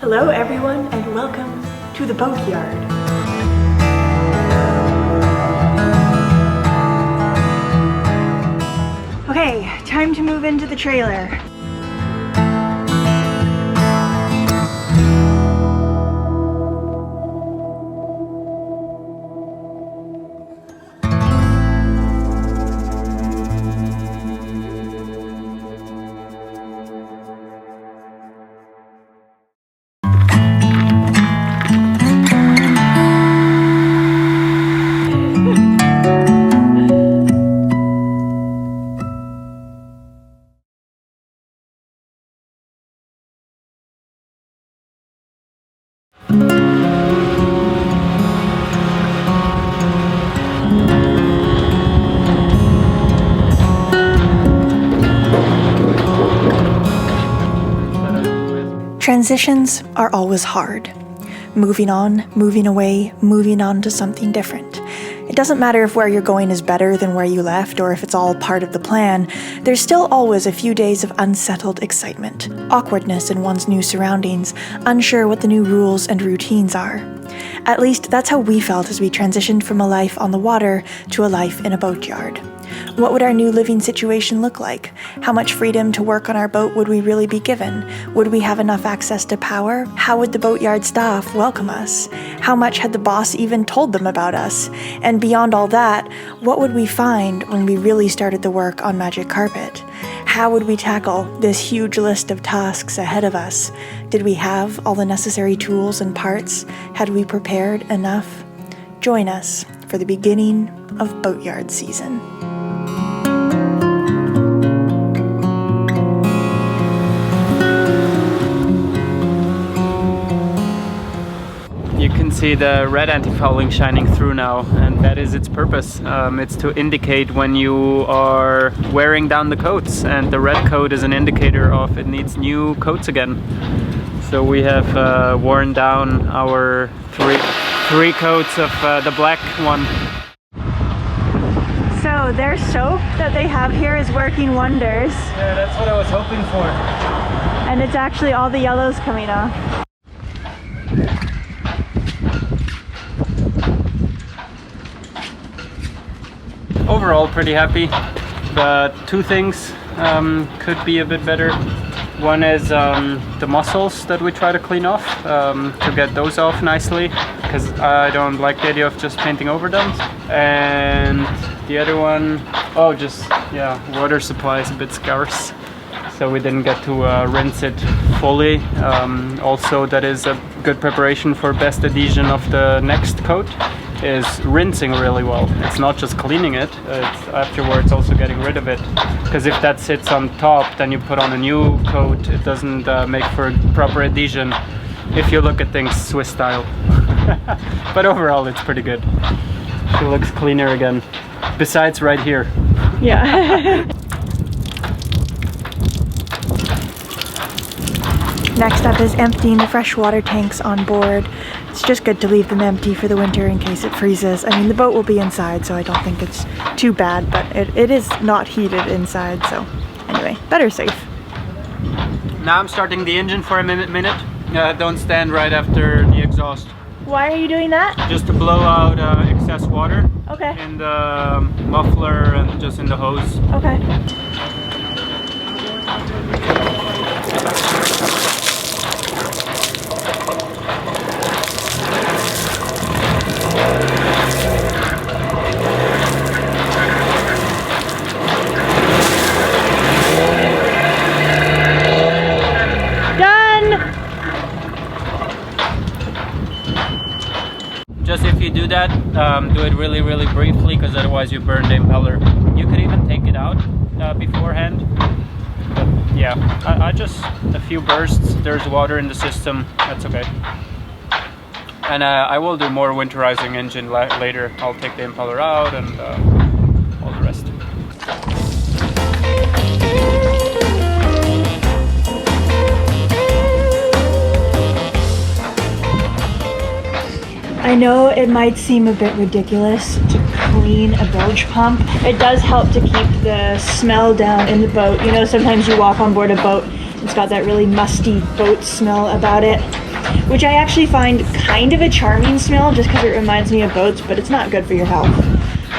Hello everyone and welcome to the boatyard. Okay, time to move into the trailer. Transitions are always hard. Moving on, moving away, moving on to something different. It doesn't matter if where you're going is better than where you left or if it's all part of the plan, there's still always a few days of unsettled excitement, awkwardness in one's new surroundings, unsure what the new rules and routines are. At least that's how we felt as we transitioned from a life on the water to a life in a boatyard. What would our new living situation look like? How much freedom to work on our boat would we really be given? Would we have enough access to power? How would the boatyard staff welcome us? How much had the boss even told them about us? And beyond all that, what would we find when we really started the work on Magic Carpet? How would we tackle this huge list of tasks ahead of us? Did we have all the necessary tools and parts? Had we prepared enough? Join us for the beginning of boatyard season. You can see the red anti-fouling shining through now, and that is its purpose. It's to indicate when you are wearing down the coats, and the red coat is an indicator of it needs new coats again. So we have worn down our three coats of the black one. So their soap that they have here is working wonders. Yeah, that's what I was hoping for. And it's actually all the yellows coming off. Overall pretty happy, but two things could be a bit better. One is the mussels that we try to clean off, to get those off nicely, because I don't like the idea of just painting over them. And the other one, water supply is a bit scarce, so we didn't get to rinse it fully. Also, that is a good preparation for best adhesion of the next coat, is rinsing really well. It's not just cleaning it, it's afterwards also getting rid of it, because if that sits on top, then you put on a new coat, it doesn't make for proper adhesion if you look at things Swiss style. But overall it's pretty good. It looks cleaner again, besides right here. Yeah. Next up is emptying the freshwater tanks on board. It's just good to leave them empty for the winter in case it freezes. I mean, the boat will be inside, so I don't think it's too bad, but it is not heated inside, so anyway, better safe. Now I'm starting the engine for a minute. Don't stand right after the exhaust. Why are you doing that? Just to blow out excess water. Okay. In the muffler and just in the hose. Okay. Just if you do that, do it really briefly, because otherwise you burn the impeller. You could even take it out beforehand, but yeah, I just, a few bursts, there's water in the system, that's okay. And I will do more winterizing engine later. I'll take the impeller out and all the rest. I know it might seem a bit ridiculous to clean a bilge pump. It does help to keep the smell down in the boat. You know, sometimes you walk on board a boat, it's got that really musty boat smell about it. which I actually find kind of a charming smell just because it reminds me of boats, but it's not good for your health.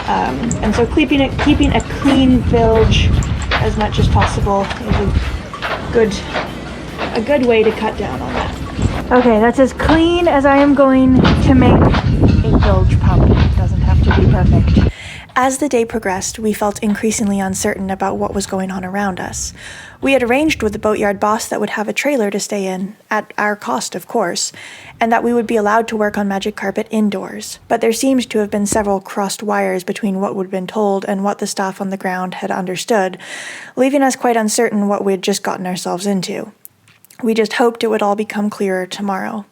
And so keeping a clean bilge as much as possible is a good way to cut down on that. Okay, that's as clean as I am going to make a bilge pump. It doesn't have to be perfect. As the day progressed, we felt increasingly uncertain about what was going on around us. We had arranged with the boatyard boss that would have a trailer to stay in, at our cost of course, and that we would be allowed to work on magic carpet indoors. But there seemed to have been several crossed wires between what we'd been told and what the staff on the ground had understood, leaving us quite uncertain what we had just gotten ourselves into. We just hoped it would all become clearer tomorrow.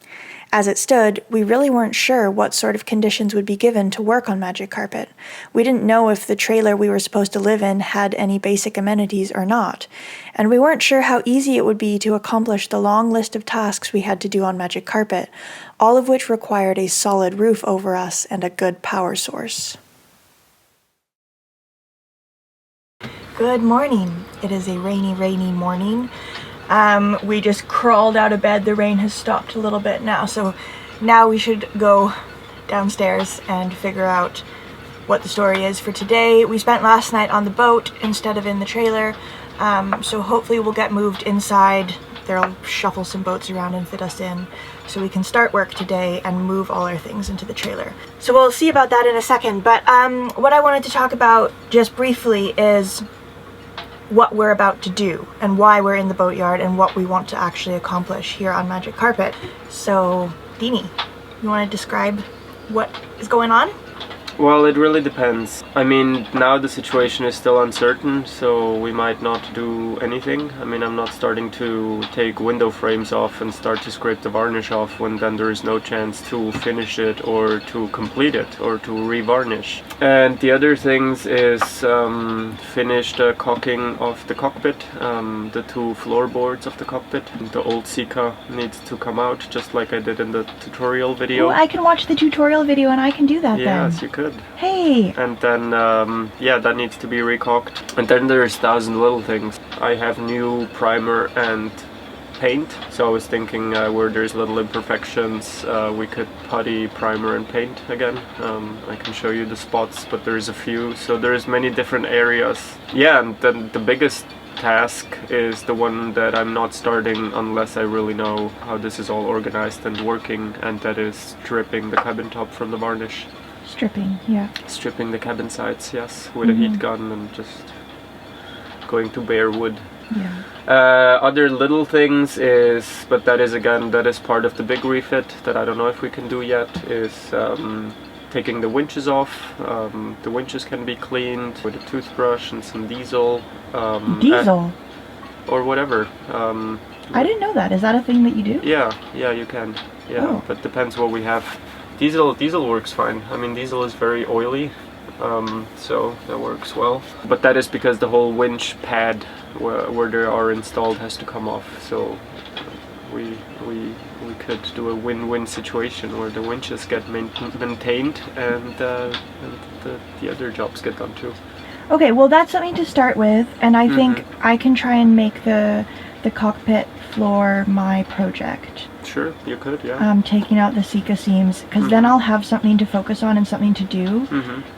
As it stood, we really weren't sure what sort of conditions would be given to work on magic carpet. We didn't know if the trailer we were supposed to live in had any basic amenities or not, and we weren't sure how easy it would be to accomplish the long list of tasks we had to do on magic carpet, all of which required a solid roof over us and a good power source. Good morning. It is a rainy morning. We just crawled out of bed. The rain has stopped a little bit now, so now we should go downstairs and figure out what the story is for today. We spent last night on the boat instead of in the trailer, so hopefully we'll get moved inside. They'll shuffle some boats around and fit us in so we can start work today and move all our things into the trailer. So we'll see about that in a second, but what I wanted to talk about just briefly is what we're about to do and why we're in the boatyard and what we want to actually accomplish here on Magic Carpet. So, Deanie, you want to describe what is going on? Well, it really depends. I mean, now the situation is still uncertain, so we might not do anything. I mean, I'm not starting to take window frames off and start to scrape the varnish off when then there is no chance to finish it or to complete it or to revarnish. And the other things is finish the caulking of the cockpit, the two floorboards of the cockpit. The old Sika needs to come out, just like I did in the tutorial video. Oh, I can watch the tutorial video and I can do that then. Yes, you could. Hey! And then, yeah, that needs to be recaulked. And then there's 1,000 little things. I have new primer and paint, so I was thinking where there's little imperfections, we could putty, primer and paint again. I can show you the spots, but there's a few, so there's many different areas. Yeah, and then the biggest task is the one that I'm not starting unless I really know how this is all organized and working, and that is stripping the cabin top from the varnish. Stripping, yeah. Stripping the cabin sides, yes, with a heat gun and just going to bare wood. Yeah. Other little things is, but that is again, that is part of the big refit that I don't know if we can do yet, is taking the winches off. The winches can be cleaned with a toothbrush and some diesel. Diesel? Or whatever. I didn't know that. Is that a thing that you do? Yeah, you can. Yeah, oh. But depends what we have. Diesel works fine. I mean, diesel is very oily, so that works well. But that is because the whole winch pad where they are installed has to come off. So we could do a win-win situation where the winches get maintained and the other jobs get done too. Okay, well that's something to start with, and I think I can try and make the cockpit floor my project. Sure, you could, yeah. Taking out the Sika seams, because then I'll have something to focus on and something to do,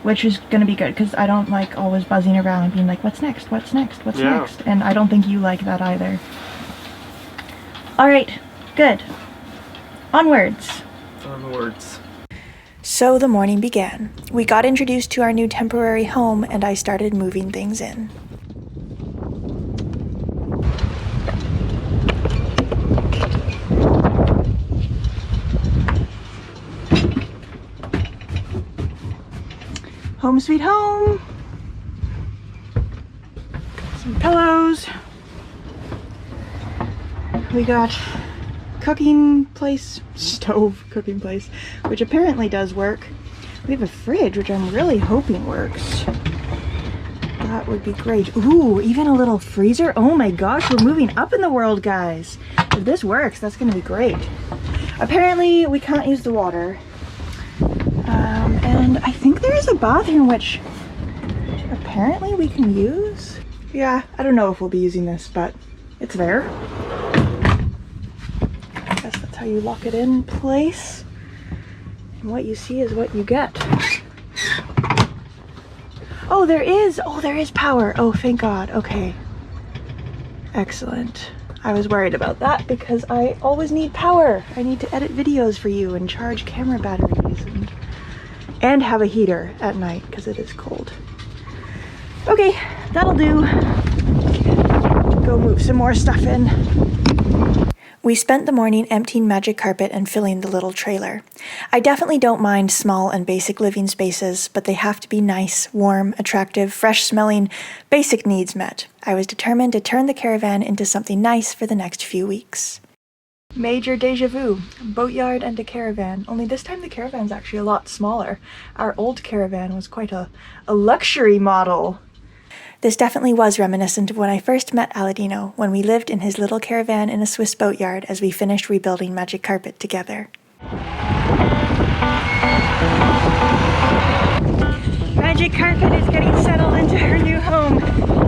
which is going to be good, because I don't like always buzzing around and being like, what's next, what's next, what's next? And I don't think you like that either. Alright, good. Onwards. Onwards. So the morning began. We got introduced to our new temporary home, and I started moving things in. Home sweet home. Some pillows. We got cooking place, stove cooking place, which apparently does work. We have a fridge, which I'm really hoping works. That would be great. Ooh, even a little freezer. Oh my gosh, we're moving up in the world, guys. If this works, that's gonna be great. Apparently, we can't use the water. And I think there is a bathroom which apparently we can use. Yeah, I don't know if we'll be using this, but it's there. I guess that's how you lock it in place. And what you see is what you get. Oh, there is power. Oh, thank God. Okay. Excellent. I was worried about that because I always need power. I need to edit videos for you and charge camera batteries and have a heater at night because it is cold. Okay, that'll do. Go move some more stuff in. We spent the morning emptying Magic Carpet and filling the little trailer. I definitely don't mind small and basic living spaces, but they have to be nice, warm, attractive, fresh-smelling, basic needs met. I was determined to turn the caravan into something nice for the next few weeks. Major déjà vu. Boatyard and a caravan. Only this time the caravan's actually a lot smaller. Our old caravan was quite a luxury model. This definitely was reminiscent of when I first met Aladino, when we lived in his little caravan in a Swiss boatyard as we finished rebuilding Magic Carpet together. Magic Carpet is getting settled into her new home.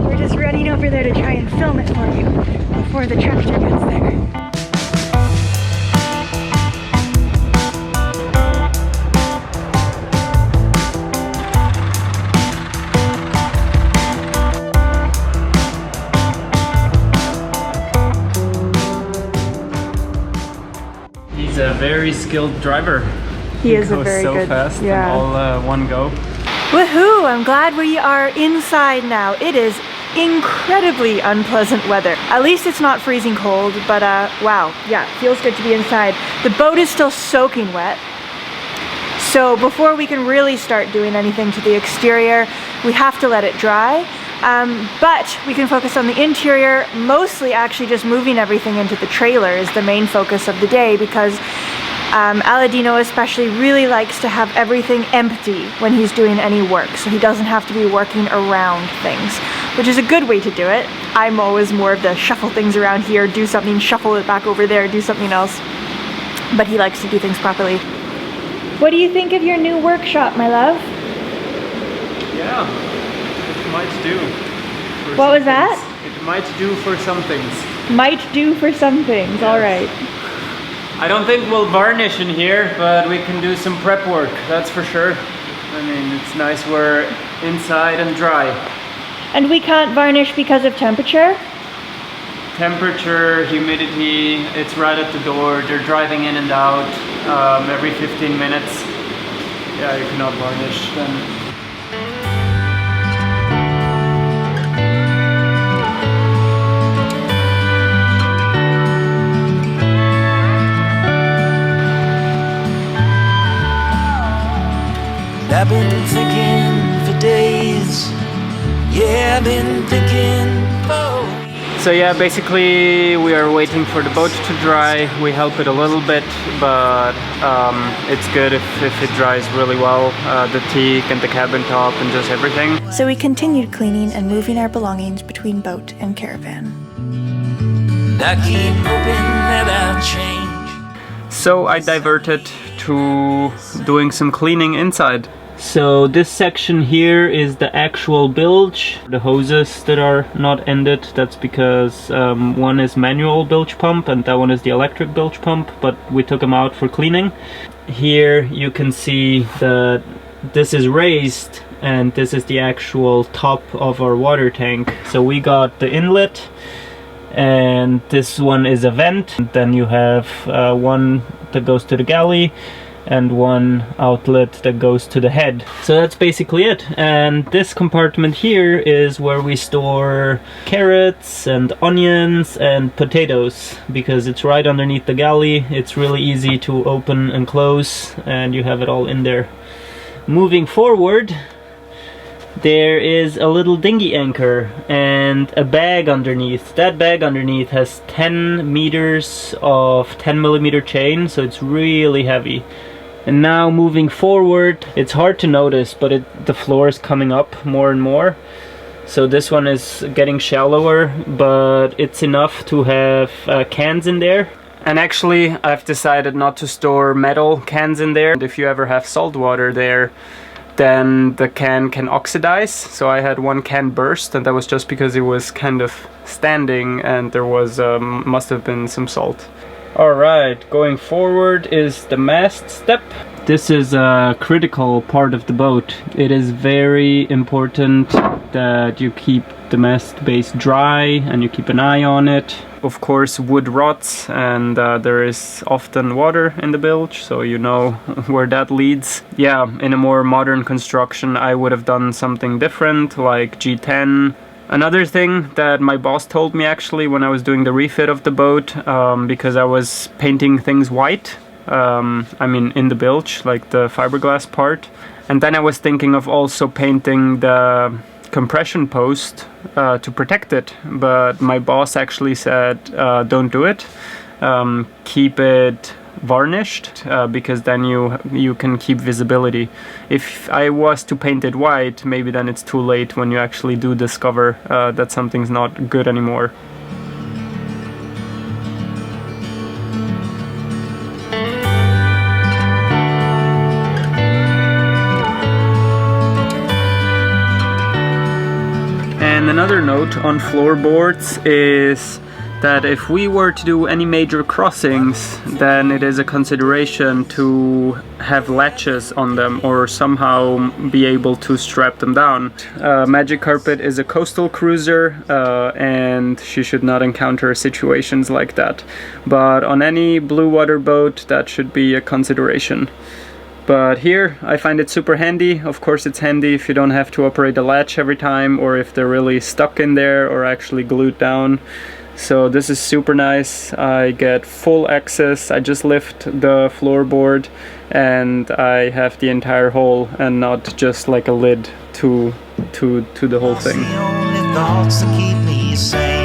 We're just running over there to try and film it for you before the tractor gets there. He's a very skilled driver. He is a very so good, fast yeah. in all one go. Woohoo! I'm glad we are inside now. It is incredibly unpleasant weather. At least it's not freezing cold, but wow, yeah, feels good to be inside. The boat is still soaking wet. So before we can really start doing anything to the exterior, we have to let it dry. But we can focus on the interior, mostly actually just moving everything into the trailer is the main focus of the day because Aladino especially really likes to have everything empty when he's doing any work, so he doesn't have to be working around things, which is a good way to do it. I'm always more of the shuffle things around here, do something, shuffle it back over there, do something else, but he likes to do things properly. What do you think of your new workshop, my love? Yeah. Might do. What was that? It might do for some things. Might do for some things, yes. All right. I don't think we'll varnish in here, but we can do some prep work, that's for sure. I mean, it's nice we're inside and dry. And we can't varnish because of temperature? Temperature, humidity, it's right at the door. They're driving in and out every 15 minutes. Yeah, you cannot varnish then. I've been thinking for days. Yeah, I've been thinking for... So yeah, basically we are waiting for the boat to dry. We help it a little bit, but it's good if it dries really well. The teak and the cabin top and just everything. So we continued cleaning and moving our belongings between boat and caravan. I keep hoping that I'll change. So I diverted to doing some cleaning inside. So this section here is the actual bilge. The hoses that are not ended, that's because one is manual bilge pump and that one is the electric bilge pump, but we took them out for cleaning. Here you can see that this is raised and this is the actual top of our water tank. So we got the inlet and this one is a vent. And then you have one that goes to the galley and one outlet that goes to the head. So that's basically it. And this compartment here is where we store carrots and onions and potatoes, because it's right underneath the galley. It's really easy to open and close and you have it all in there. Moving forward, there is a little dinghy anchor and a bag underneath. That bag underneath has 10 meters of 10mm chain, so it's really heavy. And now moving forward, it's hard to notice, but the floor is coming up more and more. So this one is getting shallower, but it's enough to have cans in there. And actually, I've decided not to store metal cans in there. If you ever have salt water there, then the can oxidize. So I had one can burst, and that was just because it was kind of standing and there was must have been some salt. Alright, going forward is the mast step. This is a critical part of the boat. It is very important that you keep the mast base dry and you keep an eye on it. Of course, wood rots and there is often water in the bilge, so you know where that leads. Yeah, in a more modern construction I would have done something different, like G10. Another thing that my boss told me actually when I was doing the refit of the boat, because I was painting things white, I mean in the bilge, like the fiberglass part, and then I was thinking of also painting the compression post to protect it, but my boss actually said don't do it, keep it varnished, because then you can keep visibility. If I was to paint it white, maybe then it's too late when you actually do discover that something's not good anymore. And another note on floorboards is that if we were to do any major crossings, then it is a consideration to have latches on them or somehow be able to strap them down. Magic Carpet is a coastal cruiser and she should not encounter situations like that. But on any blue water boat, that should be a consideration. But here I find it super handy. Of course it's handy if you don't have to operate a latch every time, or if they're really stuck in there or actually glued down. So this is super nice. I get full access. I just lift the floorboard and I have the entire hole and not just like a lid to the whole thing. The only thoughts that keep me sane.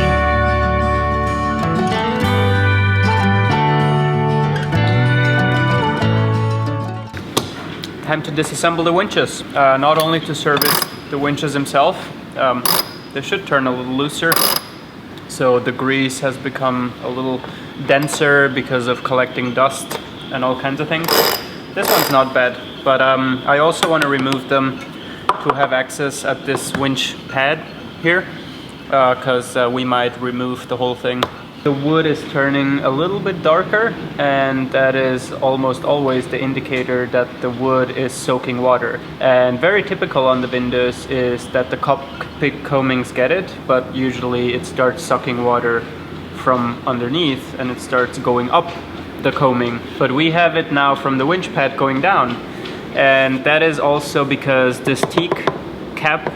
Time to disassemble the winches. Not only to service the winches themselves, they should turn a little looser. So the grease has become a little denser because of collecting dust and all kinds of things. This one's not bad, but I also want to remove them to have access at this winch pad here, because we might remove the whole thing. The wood is turning a little bit darker, and that is almost always the indicator that the wood is soaking water. And very typical on the Vindos is that the cockpit coamings get it, but usually it starts sucking water from underneath and it starts going up the coaming. But we have it now from the winch pad going down, and that is also because this teak cap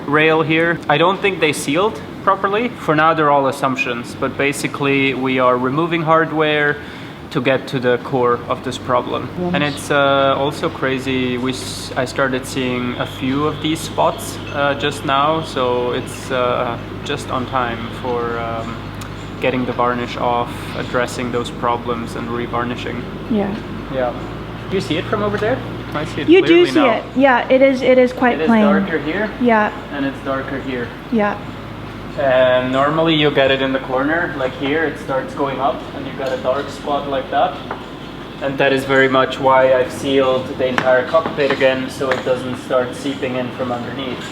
rail here, I don't think they sealed properly. For now they're all assumptions, but basically we are removing hardware to get to the core of this problem. Yes. And it's also crazy, I started seeing a few of these spots just now, so it's just on time for getting the varnish off, addressing those problems and revarnishing. Yeah. Yeah. Do you see it from over there? I see it You clearly do see now. it. Yeah, it is quite plain. It is darker here. Yeah. And it's darker here. Yeah. And normally you get it in the corner, like here it starts going up and you got a dark spot like that. And that is very much why I've sealed the entire cockpit again, so it doesn't start seeping in from underneath.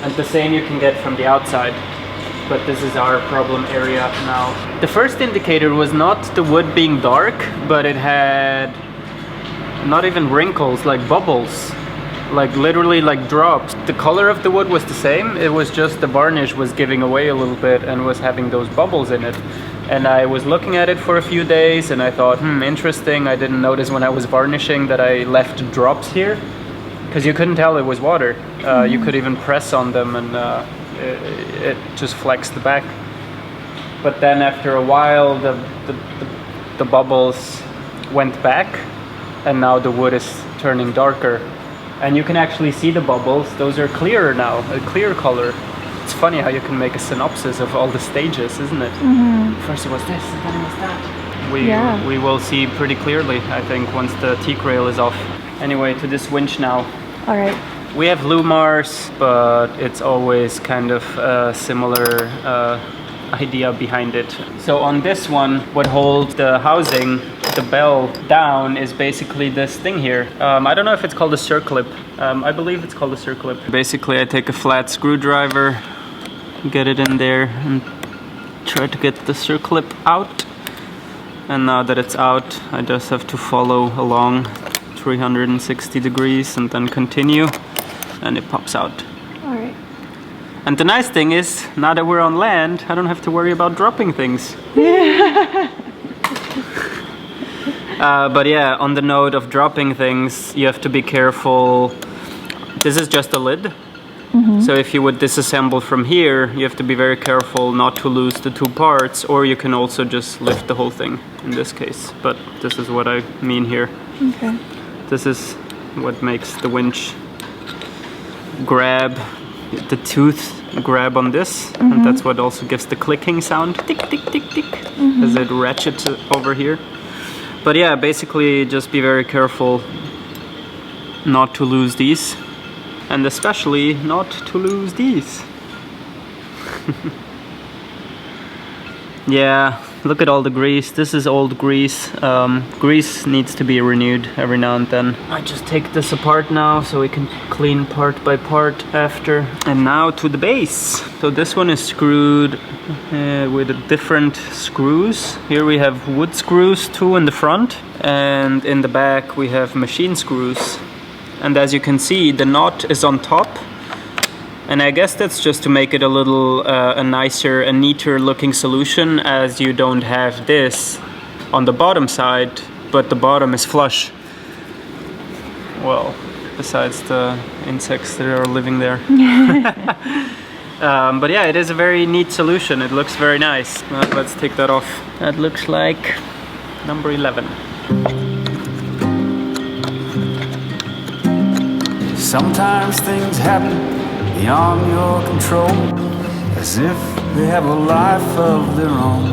And the same you can get from the outside, but this is our problem area now. The first indicator was not the wood being dark, but it had not even wrinkles, like bubbles. Like literally like drops. The color of the wood was the same, it was just the varnish was giving away a little bit and was having those bubbles in it. And I was looking at it for a few days and I thought, interesting. I didn't notice when I was varnishing that I left drops here, because you couldn't tell it was water. You could even press on them and it just flexed the back. But then after a while the bubbles went back and now the wood is turning darker. And you can actually see the bubbles. Those are clearer now, a clear color. It's funny how you can make a synopsis of all the stages, isn't it? Mm-hmm. First it was this, and then it was that. We will see pretty clearly, I think, once the teak rail is off. Anyway, to this winch now. All right. We have Lumars, but it's always kind of a similar idea behind it. So on this one, what holds the housing, the bell down, is basically this thing here. I don't know if it's called a circlip. I believe it's called a circlip. Basically I take a flat screwdriver, get it in there and try to get the circlip out, And now that it's out, I just have to follow along 360 degrees and then continue, and it pops out. All right. And the nice thing is, now that we're on land, I don't have to worry about dropping things. But yeah, on the note of dropping things, you have to be careful. This is just a lid. So if you would disassemble from here, you have to be very careful not to lose the two parts, or you can also just lift the whole thing in this case. But this is what I mean here. Okay. This is what makes the winch grab, the tooth grab on this, and that's what also gives the clicking sound, tick, tick, tick, tick, as it ratchets over here. But yeah, basically just be very careful not to lose these. And especially not to lose these. Yeah, look at all the grease. This is old grease. Grease needs to be renewed every now and then. I just take this apart now so we can clean part by part after. And now to the base. So this one is screwed with different screws. Here we have wood screws, 2 in the front, and in the back we have machine screws. And as you can see, the knot is on top, and I guess that's just to make it a little a nicer and neater looking solution, as you don't have this on the bottom side, but the bottom is flush. Well, besides the insects that are living there. But yeah, it is a very neat solution. It looks very nice. Let's take that off. That looks like number 11. Sometimes things happen beyond your control, as if they have a life of their own.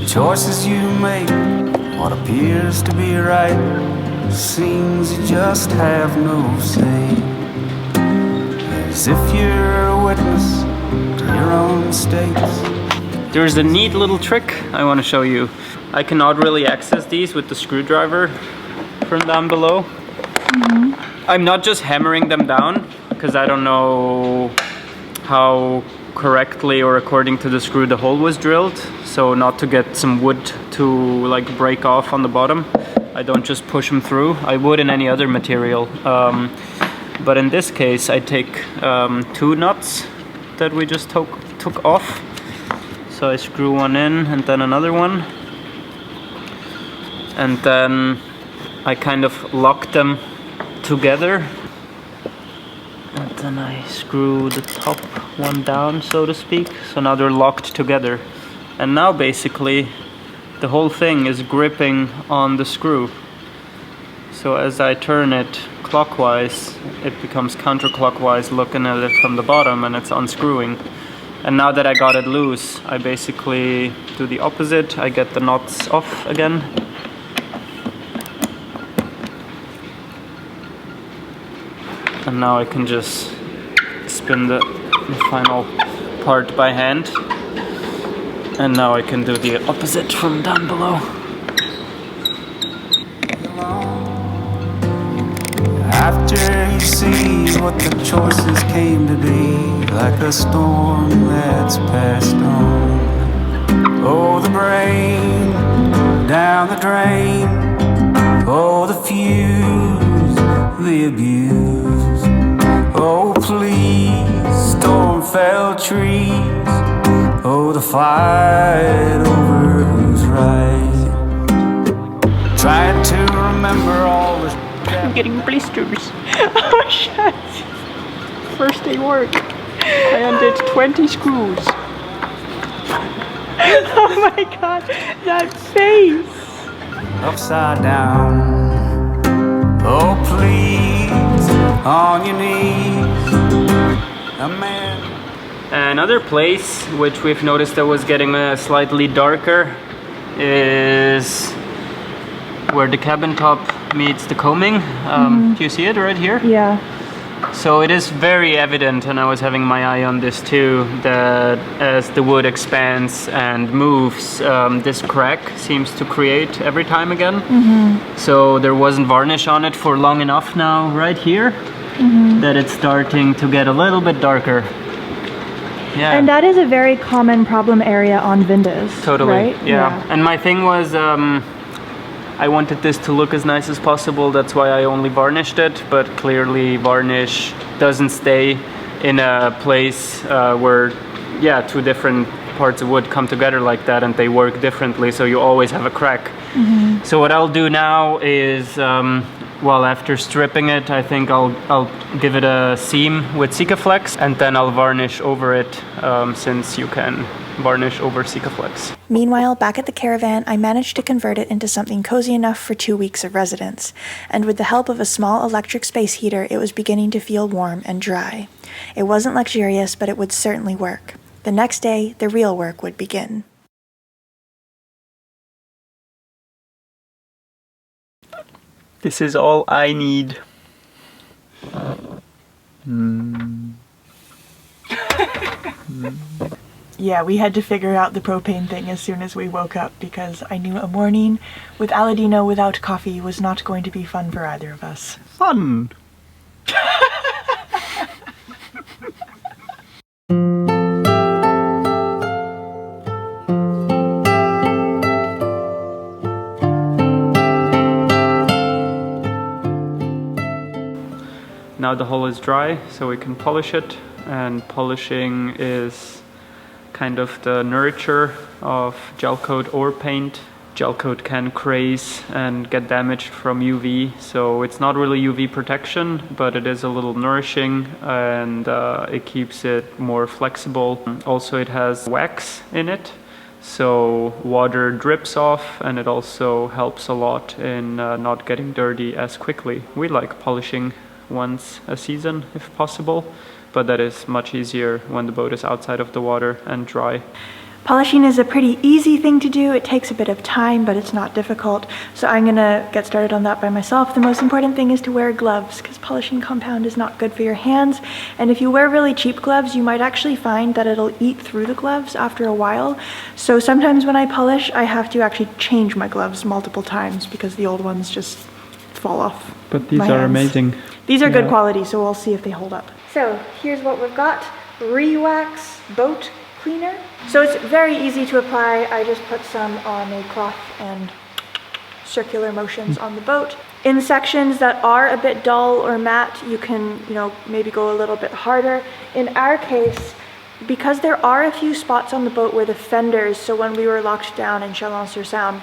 Choices you make, what appears to be right, seems you just have no say. As if you're a witness to your own mistakes. There's a neat little trick I want to show you. I cannot really access these with the screwdriver from down below. I'm not just hammering them down, because I don't know how correctly or according to the screw the hole was drilled, so not to get some wood to like break off on the bottom. I don't just push them through. I would in any other material, but in this case I take 2 nuts that we just took off. So I screw one in and then another one, and then I kind of lock them together, and then I screw the top one down, so to speak, so now they're locked together, and now basically the whole thing is gripping on the screw. So as I turn it clockwise, it becomes counterclockwise looking at it from the bottom, and it's unscrewing. And now that I got it loose, I basically do the opposite. I get the knots off again. And now I can just spin the final part by hand. And now I can do the opposite from down below. After you see what the choices came to be, like a storm that's passed on. Oh, the brain down the drain. Oh, the fuse, the abuse. Oh, please, storm-felled trees. Oh, the fight over who's right. Trying to remember all the... I'm getting blisters. Oh shit. First day work. I undid 20 screws. Oh my god, that face. Upside down. Oh, please, on your knees. A man. Another place which we've noticed that was getting slightly darker is where the cabin top meets the coaming. Do you see it right here? Yeah. So it is very evident, and I was having my eye on this too, that as the wood expands and moves, this crack seems to create every time again. So there wasn't varnish on it for long enough now, right here, that it's starting to get a little bit darker. Yeah. And that is a very common problem area on Vindos. Totally. Right? Yeah. And my thing was, I wanted this to look as nice as possible. That's why I only varnished it. But clearly, varnish doesn't stay in a place where, two different parts of wood come together like that, and they work differently. So you always have a crack. Mm-hmm. So what I'll do now is, after stripping it, I think I'll give it a seam with Sikaflex, and then I'll varnish over it, since you can varnish over Sikaflex. Meanwhile, back at the caravan, I managed to convert it into something cozy enough for 2 weeks of residence, and with the help of a small electric space heater, it was beginning to feel warm and dry. It wasn't luxurious, but it would certainly work. The next day, the real work would begin. This is all I need. Yeah, we had to figure out the propane thing as soon as we woke up because I knew a morning with Aladino without coffee was not going to be fun for either of us. Fun! Now the hull is dry, so we can polish it, and polishing is kind of the nurture of gel coat or paint. Gel coat can craze and get damaged from UV, so it's not really UV protection, but it is a little nourishing, and it keeps it more flexible. Also, it has wax in it, so water drips off, and it also helps a lot in not getting dirty as quickly. We like polishing once a season if possible, but that is much easier when the boat is outside of the water and dry. Polishing is a pretty easy thing to do. It takes a bit of time, but it's not difficult. So I'm gonna get started on that by myself. The most important thing is to wear gloves because polishing compound is not good for your hands. And if you wear really cheap gloves, you might actually find that it'll eat through the gloves after a while. So sometimes when I polish, I have to actually change my gloves multiple times because the old ones just fall off. But these are amazing. These are good quality, so we'll see if they hold up. So here's what we've got. Rewax boat cleaner. So it's very easy to apply. I just put some on a cloth and circular motions on the boat. In sections that are a bit dull or matte, you can, maybe go a little bit harder. In our case, because there are a few spots on the boat where the fenders, so when we were locked down in Chalon-sur-Saône,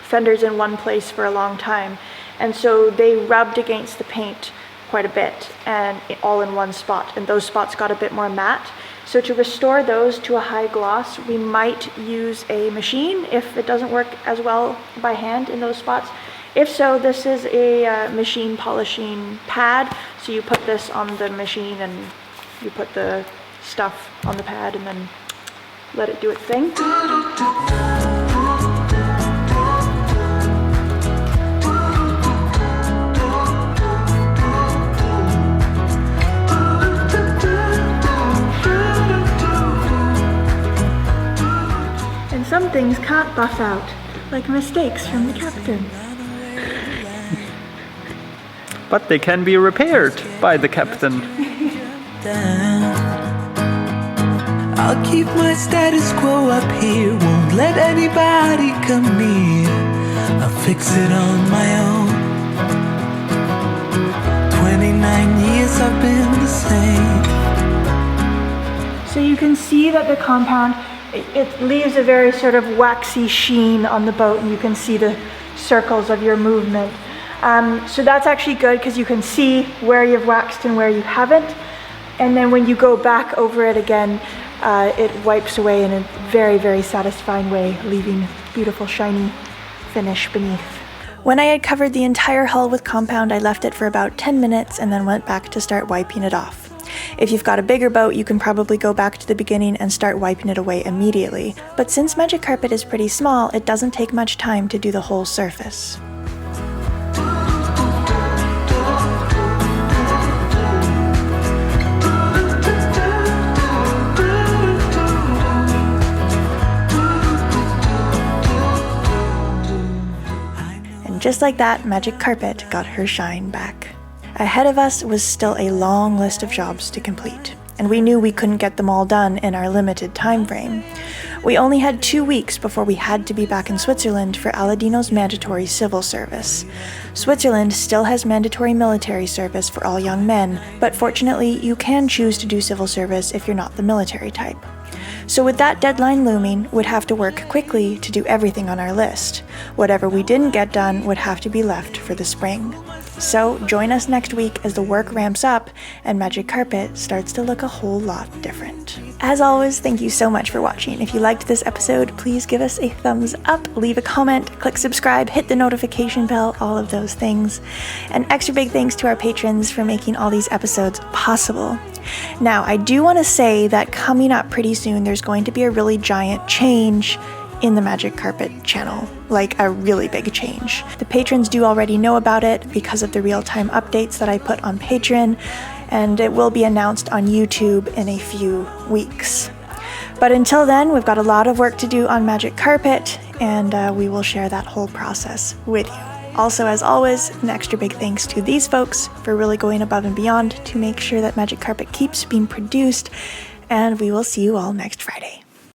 fenders in one place for a long time, and so they rubbed against the paint quite a bit and all in one spot, and those spots got a bit more matte. So to restore those to a high gloss, we might use a machine if it doesn't work as well by hand in those spots. If so, this is a machine polishing pad. So you put this on the machine and you put the stuff on the pad and then let it do its thing. Some things can't buff out, like mistakes from the captain. But they can be repaired by the captain. I'll keep my status quo up here, won't let anybody come near. I'll fix it on my own. 29 years I've been the same. So you can see that the compound, it leaves a very sort of waxy sheen on the boat, and you can see the circles of your movement. So that's actually good because you can see where you've waxed and where you haven't. And then when you go back over it again, it wipes away in a very, very satisfying way, leaving beautiful shiny finish beneath. When I had covered the entire hull with compound, I left it for about 10 minutes and then went back to start wiping it off. If you've got a bigger boat, you can probably go back to the beginning and start wiping it away immediately. But since Magic Carpet is pretty small, it doesn't take much time to do the whole surface. And just like that, Magic Carpet got her shine back. Ahead of us was still a long list of jobs to complete. and we knew we couldn't get them all done in our limited time frame. We only had 2 weeks before we had to be back in Switzerland for Aladino's mandatory civil service. Switzerland still has mandatory military service for all young men, but fortunately you can choose to do civil service if you're not the military type. So with that deadline looming, we'd have to work quickly to do everything on our list. Whatever we didn't get done would have to be left for the spring. So join us next week as the work ramps up and Magic Carpet starts to look a whole lot different. As always, thank you so much for watching. If you liked this episode, please give us a thumbs up, leave a comment, click subscribe, hit the notification bell, all of those things. An extra big thanks to our patrons for making all these episodes possible. Now, I do want to say that coming up pretty soon, there's going to be a really giant change in the Magic Carpet channel, like a really big change. The patrons do already know about it because of the real-time updates that I put on Patreon, and it will be announced on YouTube in a few weeks. But until then, we've got a lot of work to do on Magic Carpet, and we will share that whole process with you. Also, as always, an extra big thanks to these folks for really going above and beyond to make sure that Magic Carpet keeps being produced, and we will see you all next Friday.